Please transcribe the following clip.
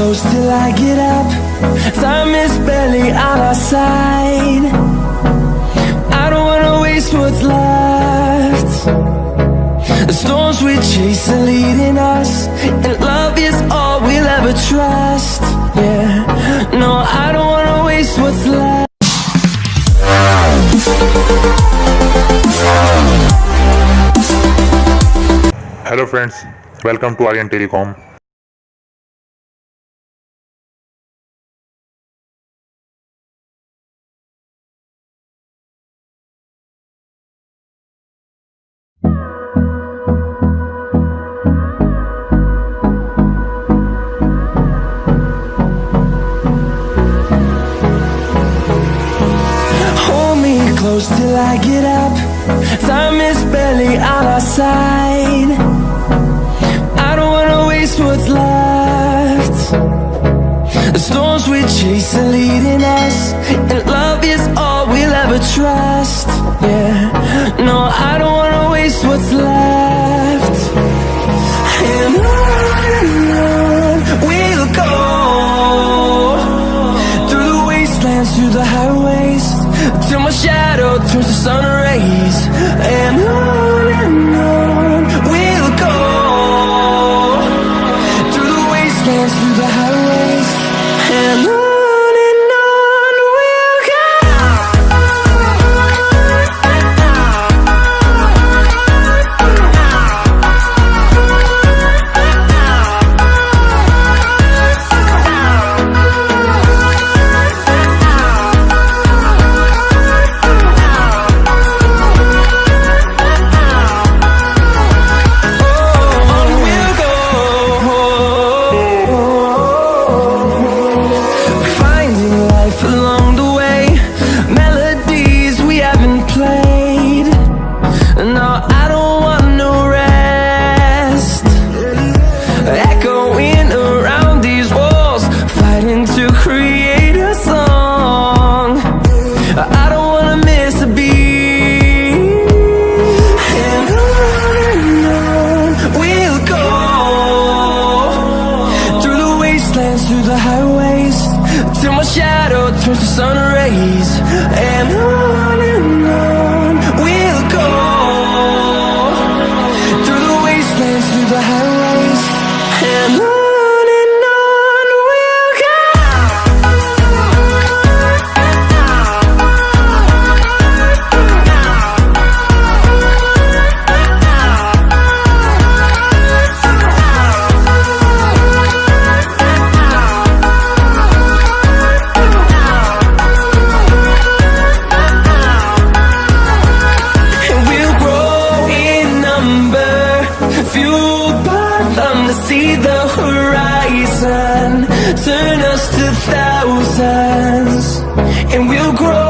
close till I get up. Time is barely on our side. I don't wanna waste what's left. The storms we chase are leading us, and love is all we'll ever trust. Yeah, no, I don't wanna waste what's left. Hello friends, welcome to Aryan Telecom. Hold me close till I get up. Time is barely on our side. I don't wanna waste what's left. The storms we chase are leading us, and love is all we'll ever trust. Yeah, no, I don't wanna waste what's left. And on we'll go, through the wastelands, through the highways, till my shadow turns to sun rays. And on we'll go, through the wastelands, through the highways, and on we'll go. Through the highways, till my shadow turns to sun rays. And on we'll go, through the wastelands, through the highways, and on we'll go. Fueled by them to see the horizon, turn us to thousands, and we'll grow